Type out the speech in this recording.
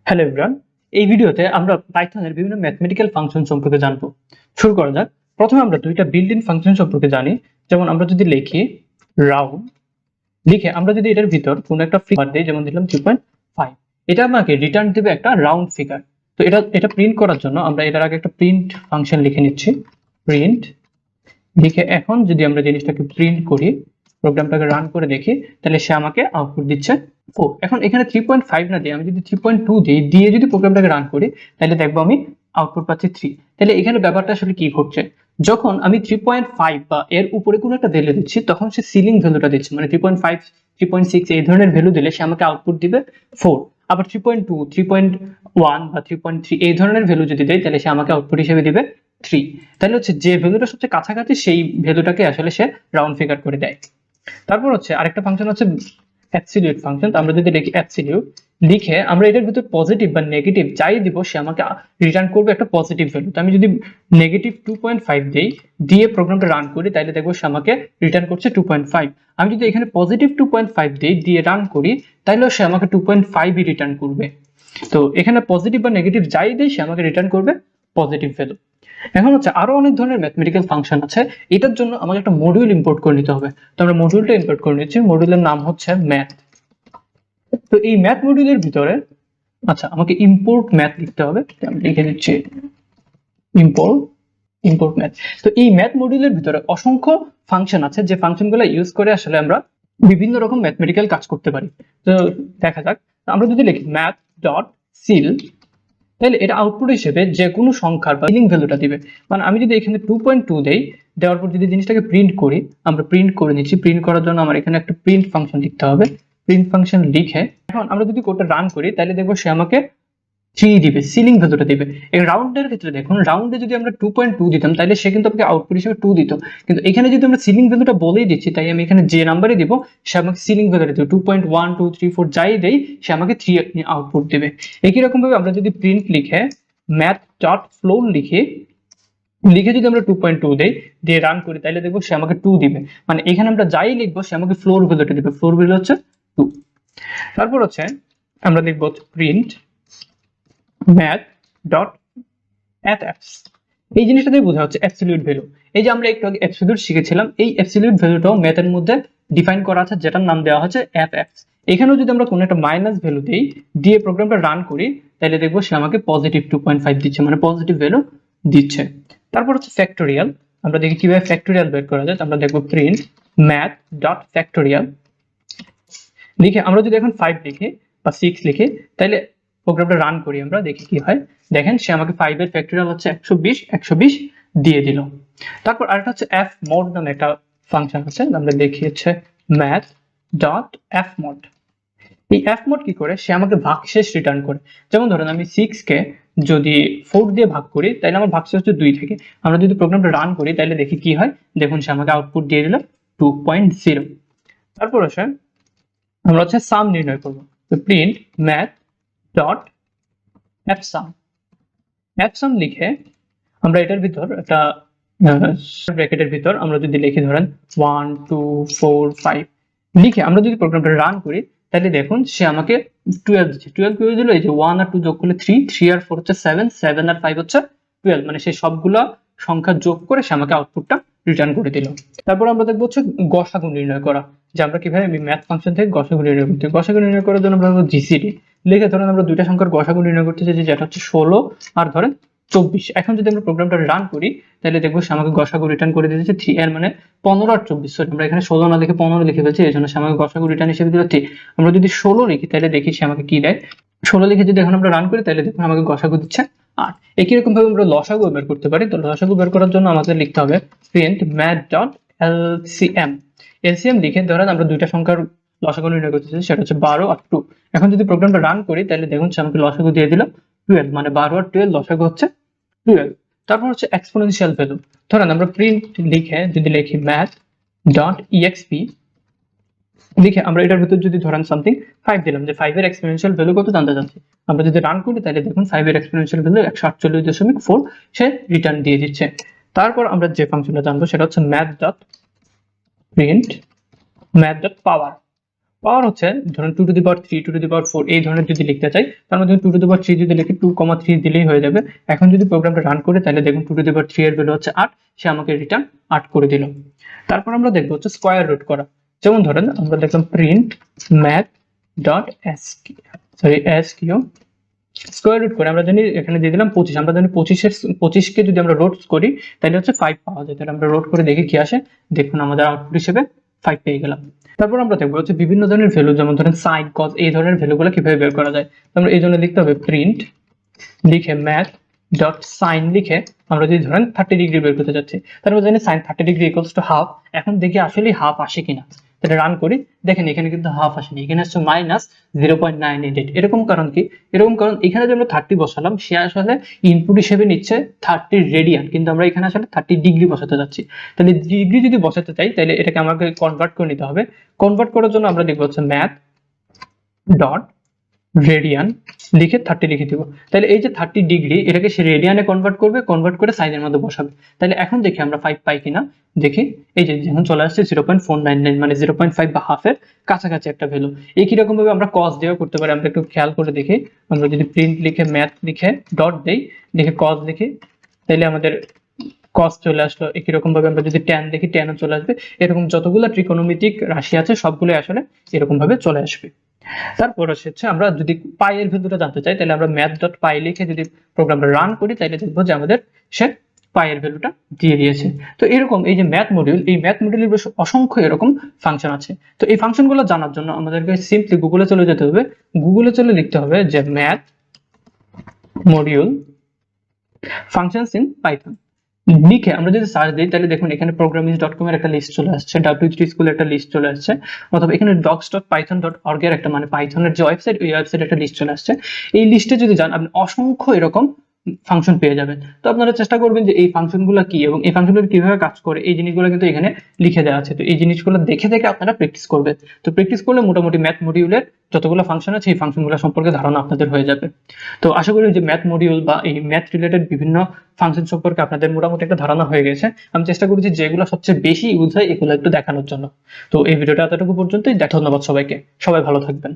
Hello everyone, এই ভিডিওতে আমরা পাইথনের বিভিন্ন ম্যাথমেটিক্যাল ফাংশন সম্পর্কে জানবো। শুরু করা যাক। প্রথমে আমরা দুইটা বিল্ট ইন ফাংশন সম্পর্কে জানি। যেমন আমরা যদি লিখি রাউন্ড, লিখে আমরা যদি এটার ভিতর কোনো একটা ফিগার দিই, যেমন দিলাম 3.5, এটা আমাকে রিটার্ন দেবে একটা রাউন্ড ফিগার। তো এটা প্রিন্ট করার জন্য আমরা এটার আগে একটা প্রিন্ট ফাংশন লিখে নিচ্ছি। প্রিন্ট লিখে এখন যদি আমরা জিনিসটাকে প্রিন্ট করি, প্রোগ্রামটাকে রান করে দেখি, তাহলে সে আমাকে আউটপুট দিচ্ছে 4। এখন এখানে 3.5 না দিয়ে আমি যদি 3.2 দিই, দিয়ে যদি প্রোগ্রামটাকে রান করি, তাহলে দেখবো আমি আউটপুট পাচ্ছি 3। তাহলে এখানে ব্যাপারটা আসলে কি ঘটছে, যখন আমি 3.5 বা এর উপরে কোনো একটা ভ্যালু দিচ্ছি, তখন সে সিলিং ভ্যালুটা দিচ্ছে, মানে 3.5, 3.6 এই ধরনের ভ্যালু দিলে সে আমাকে আউটপুট দিবে 4। আবার 3.2, 3.1 বা 3.3 এই ধরনের ভ্যালু যদি দেয়, তাহলে সে আমাকে আউটপুট হিসেবে দিবে 3। তাহলে হচ্ছে যে ভ্যালুটা সবচেয়ে কাছাকাছি সেই ভ্যালুটাকে আসলে সে রাউন্ড ফিগার করে দেয়। তারপর হচ্ছে আরেকটা ফাংশন হচ্ছে অ্যাবসলিউট ফাংশন। তো আমরা যদি লিখি অ্যাবসলিউট, লিখে আমরা এটার ভিতর পজিটিভ বা নেগেটিভ যাই দিব, সে আমাকে রিটার্ন করবে একটা পজিটিভ ভ্যালু। তো আমি যদি নেগেটিভ 2.5 দেই, দিয়ে প্রোগ্রামটা রান করি, তাহলে দেখবো সে আমাকে রিটার্ন করছে 2.5। আমি যদি এখানে পজিটিভ 2.5 দেই, দিয়ে রান করি, তাহলেও সে আমাকে 2.5ই রিটার্ন করবে। তো এখানে পজিটিভ বা নেগেটিভ যাই দেই, সে আমাকে রিটার্ন করবে পজিটিভ ভ্যালু। এখন হচ্ছে আরো অনেক ধরনের ম্যাথমেটিক্যাল ফাংশন আছে। এটার জন্য আমাকে একটা মডিউল ইম্পোর্ট করে নিতে হবে। তো আমরা মডিউলটা ইম্পোর্ট করে নিচ্ছি। মডিউলের নাম হচ্ছে ম্যাথ। তো এই ম্যাথ মডিউলের ভিতরে আমাকে ইম্পোর্ট ম্যাথ লিখতে হবে। আমি লিখে দিচ্ছি ইম্পোর্ট ম্যাথ। তো এই ম্যাথ মডিউলের ভিতরে অসংখ্য ফাংশন আছে, যে ফাংশনগুলো ইউজ করে আসলে আমরা বিভিন্ন রকম ম্যাথমেটিক্যাল কাজ করতে পারি। তো দেখা যাক, আমরা যদি লিখি ম্যাথ ডট সিল, তাহলে এটা আউটপুট হিসেবে যে কোনো সংখ্যার বা সিলিং ভ্যালুটা দিবে। মানে আমি যদি এখানে 2.2 দেই, দেওয়ার পর যদি জিনিসটাকে প্রিন্ট করি, আমরা প্রিন্ট করে নিচ্ছি। প্রিন্ট করার জন্য আমার এখানে একটা প্রিন্ট ফাংশন লিখতে হবে। প্রিন্ট ফাংশন লিখে এখন আমরা যদি কোডটা রান করি, তাহলে দেখবো সে আমাকে 3 দিবে, সিলিং ভ্যালুটা দিবে। এই রাউন্ডের ক্ষেত্রে দেখুন, রাউন্ডে যদি আমরা 2.2 দিতাম, তাহলে সে কিন্তু আমাকে আউটপুট হিসেবে 2 দিত। কিন্তু এখানে যদি আমরা সিলিং ভ্যালুটা বলেই দিচ্ছি, তাই আমি এখানে যে নাম্বারে দিব, সে আমাকে সিলিং ভ্যালুটা দিবে। 2.1, 2, 3, 4 যাই দেই, সে আমাকে 3 আউটপুট দিবে। একই রকম ভাবে আমরা যদি প্রিন্ট লিখে ম্যাথ ডট ফ্লোর লিখে যদি আমরা 2.2 দেই, দিয়ে রান করি, তাহলে দেখবো সে আমাকে 2 দিবে। মানে এখানে আমরা যাই লিখবো, সে আমাকে ফ্লোর ভ্যালুটা দিবে। ফ্লোর ভ্যালু হচ্ছে 2। তারপর হচ্ছে আমরা লিখবো প্রিন্ট ম্যাথ ডট fs। এই জিনিসটা দিয়ে বোঝা হচ্ছে অ্যাবসলিউট ভ্যালু। এই যে আমরা একটু আগে অ্যাবসলিউট শিখেছিলাম, এই অ্যাবসলিউট ভ্যালুটাও ম্যাথের মধ্যে ডিফাইন করা আছে, যেটার নাম দেওয়া হচ্ছে fx। এখানেও যদি আমরা কোনো একটা মাইনাস ভ্যালু দেই, দিয়ে প্রোগ্রামটা রান করি, তাহলে দেখবো সে আমাকে পজিটিভ 2.5 দিচ্ছে, মানে পজিটিভ ভ্যালু দিচ্ছে। তারপর হচ্ছে ফ্যাক্টোরিয়াল। আমরা দেখি কিভাবে ফ্যাক্টোরিয়াল বের করা যায়। আমরা দেখবো প্রিন্ট ম্যাথ ডট ফ্যাক্টোরিয়াল লিখে আমরা যদি এখন 5 লিখি বা 6 লিখি, তাহলে প্রোগ্রামটা রান করি, আমরা দেখি কি হয়। দেখেন সে আমাকে 5 এর ফ্যাক্টোরিয়াল হচ্ছে 120 দিয়ে দিল। তারপর আরেকটা হচ্ছে f mod নামে একটা ফাংশন আছে, আমরা দেখি হচ্ছে ম্যাথ ডট f mod। এই f mod কি করে, সে আমাকে ভাগশেষ রিটার্ন করে। যেমন ধরেন আমি 6 কে যদি 4 দিয়ে ভাগ করি, তাহলে আমার ভাগশেষ হচ্ছে 2 থেকে। আমরা যদি প্রোগ্রামটা রান করি, তাহলে দেখি কি হয়। দেখুন সে আমাকে আউটপুট দিয়ে দিল 2.0। তারপর হচ্ছে আমরা হচ্ছে সাম নির্ণয় করব। তো print math dot fsum। fsum লিখে আমরা এটার ভিতর একটা ব্র্যাকেটের ভিতর আমরা যদি লিখি ধরেন 1, 2, 4, 5 লিখে আমরা যদি প্রোগ্রামটা রান করি, তাহলে দেখুন সে আমাকে 12 দিচ্ছে। 12 করে দিল। এই যে 1 আর 2 যোগ করলে 3, 3 আর 4 হচ্ছে 7, 7 আর 5 হচ্ছে 12, মানে সেই সবগুলা সংখ্যা যোগ করে সে আমাকে আউটপুটটা রিটার্ন করে দিল। তারপর আমরা দেখবো হচ্ছে গসাগু নির্ণয় করা, যে আমরা কিভাবে ম্যাথ ফাংশন থেকে গসাগু নির্ণয় করতে। গসাগু নির্ণয় করার জন্য আমরা জিসিডি লিখে ধরেন আমরা দুইটা সংখ্যার গসাগু নির্ণয় করতে চাইছি, যেটা হচ্ছে 16 আর ধরেন 24। এখন যদি আমরা প্রোগ্রামটা রান করি, তাহলে দেখবো সে আমাকে গসাগু রিটার্ন করে দিয়েছে 3, এর মানে 15 আর 24। সরি, আমরা এখানে 16 না লিখে 15 লিখে ফেলছি, এই জন্য সে আমাকে গসাগু রিটার্ন হিসেবে দিল 3। আমরা যদি 16 লিখি, তাহলে দেখি সে আমাকে কি দেয়। 16 লিখে যদি এখন আমরা রান করি, তাহলে দেখুন আমাকে গসাগু দিচ্ছে 8। একই রকম ভাবে আমরা লসাগু বের করতে পারি। তো লসাগু বের করার জন্য আমাদের লিখতে হবে print math dot LCM. LCM লিখে ধরেন আমরা দুইটা সংখ্যার লসাগু নির্ণয় করতে চাই, সেটা হচ্ছে 12 আর 2। এখন যদি প্রোগ্রামটা রান করি, তাহলে দেখুন সে আমাকে লসাগু দিয়ে দিল 12, মানে 12 আর 12 লসাগু হচ্ছে 12। তারপর হচ্ছে এক্সপোনেনশিয়াল ভ্যালু। ধরেন আমরা প্রিন্ট লিখে যদি লিখি ম্যাথ ডট ইএক্সপি লিখে আমরা এটার ভিতর যদি ধরেন সামথিং 5 দিলাম, যে 5 এর এক্সপোনেনশিয়াল ভ্যালু কত জানতে চাচ্ছি। আমরা যদি রান করি, তাহলে দেখুন 5 এর এক্সপোনেনশিয়াল ভ্যালু 148.4 সে রিটার্ন দিয়ে দিচ্ছে। তারপর আমরা যে ফাংশনটা জানবো, সেটা হচ্ছে math dot print math dot power. Power হচ্ছে ধরুন 2 to the power 3, 2 to the পাওয়ার 4 এই ধরনের যদি লিখতে চাই, তার মধ্যে 2 টু দি পাওয়ার 3 যদি লিখি 2,3 দিলেই হয়ে যাবে। এখন যদি প্রোগ্রামটা রান করে তাহলে দেখুন 2 টু দি পাওয়ার 3 এর ভ্যালু হচ্ছে 8, সে আমাকে রিটার্ন 8 করে দিল। তারপর আমরা দেখবো হচ্ছে স্কয়ার রুট করা। যেমন ধরেন আমরা দেখলাম print math dot SQ square root করে আমরা জানি এখানে দিয়ে দিলাম 25, আমরা জানি 25 কে যদি আমরা রোড করি তাহলে হচ্ছে 5 পাওয়া যায়। তাহলে আমরা রোড করে দেখি কি আসে, দেখুন আমাদের আউটপুট হিসেবে 5 পেয়ে গেলাম। তারপর আমরা দেখবো হচ্ছে বিভিন্ন ধরনের ভ্যালু, যেমন ধরেন সাইন কজ এই ধরনের ভ্যালুগুলো কিভাবে বের করা যায়। আমরা এই জন্য লিখতে হবে প্রিন্ট লিখে ম্যাথ ডট সাইন লিখে আমরা যদি ধরেন 30 ডিগ্রি বের করতে যাচ্ছি, তাহলে আমরা জানি sine 30 degree equals to half. এখন দেখি আসলে হাফ আসে কিনা, তাহলে রান করি, দেখেন এখানে কিন্তু হাফ আসেনি, এখানে আসছে -0.988। এরকম কারণ কি? এরকম কারণ এখানে যে আমরা 30 বসালাম সে আসলে ইনপুট হিসেবে নিচ্ছে 30 রেডিয়ান, কিন্তু আমরা এখানে আসলে 30 ডিগ্রি বসাতে যাচ্ছি। তাহলে ডিগ্রি যদি বসাতে চাই তাহলে এটাকে আমাকে কনভার্ট করে নিতে হবে। কনভার্ট করার জন্য আমরা দেখবো হচ্ছে ম্যাথ ডট রেডিয়ান লিখে 30 লিখে দিব। তাহলে এই যে 30 ডিগ্রি এটাকে সে রেডিয়ানে কনভার্ট করবে, কনভার্ট করে সাইনের মধ্যে বসাবে। তাহলে এখন দেখি আমরা 5 পাই কিনা, দেখি এই যে যখন চলে আসছে 0.499, মানে 0.5 বা হাফের কাছাকাছি একটা ভ্যালু। একই রকম ভাবে আমরা কস দিয়েও করতে পারি। আমরা একটু খেয়াল করে দেখি, আমরা যদি প্রিন্ট লিখে ম্যাথ লিখে ডট দেই, লিখে কস লিখি, তাহলে আমাদের কস চলে আসলো। একই রকম ভাবে আমরা যদি ট্যান দেখি ট্যানও চলে আসবে। এরকম যতগুলো ত্রিকোণমিতিক রাশি আছে সবগুলো আসলে এরকম ভাবে চলে আসবে। তারপর হচ্ছে আমরা যদি পাই এর ভ্যালুটা জানতে চাই তাহলে আমরা ম্যাথ ডট পাই লিখে যদি প্রোগ্রামটা রান করি তাহলে দেখবো যে আমাদের সে পাই এর ভ্যালুটা দিয়ে দিয়েছে। তো এরকম এই যে ম্যাথ মডিউল, এই ম্যাথ মডিউলের বেশ অসংখ্য এরকম ফাংশন আছে। তো এই ফাংশনগুলো জানার জন্য আমাদেরকে সিম্পলি গুগলে চলে যেতে হবে। গুগলে চলে লিখতে হবে যে math module functions in Python লিখে আমরা যদি সার্চ দিই তাহলে দেখুন এখানে programming.com এর একটা লিস্ট চলে আসছে, W3 স্কুলের একটা লিস্ট চলে আসছে, অথবা এখানে docs.python.org এর একটা মানে পাইথনের যে ওয়েবসাইট, ওই ওয়েবসাইটে একটা লিস্ট চলে আসছে। এই লিস্টে যদি যান আপনি অসংখ্য এরকম ফাংশন পেয়ে যাবেন। তো আপনারা চেষ্টা করবেন যে এই ফাংশনগুলো কি এবং এই ফাংশনগুলো কিভাবে কাজ করে এই জিনিসগুলো কিন্তু এখানে লিখে দেওয়া আছে। তো এই জিনিসগুলো দেখে দেখে আপনারা প্র্যাকটিস করবেন। তো প্র্যাকটিস করলে মোটামুটি ম্যাথ মডিউলের যতগুলো ফাংশন আছে এই ফাংশনগুলো সম্পর্কে ধারণা আপনাদের হয়ে যাবে। তো আশা করি যে ম্যাথ মডিউল বা এই ম্যাথ রিলেটেড বিভিন্ন ফাংশন সম্পর্কে আপনাদের মোটামুটি একটা ধারণা হয়ে গেছে। আমি চেষ্টা করেছি যেগুলো সবচেয়ে বেশি ইউজ হয় এগুলো একটু দেখানোর জন্য। তো এই ভিডিওটা এতটুকু পর্যন্তই। ধন্যবাদ সবাইকে, সবাই ভালো থাকবেন।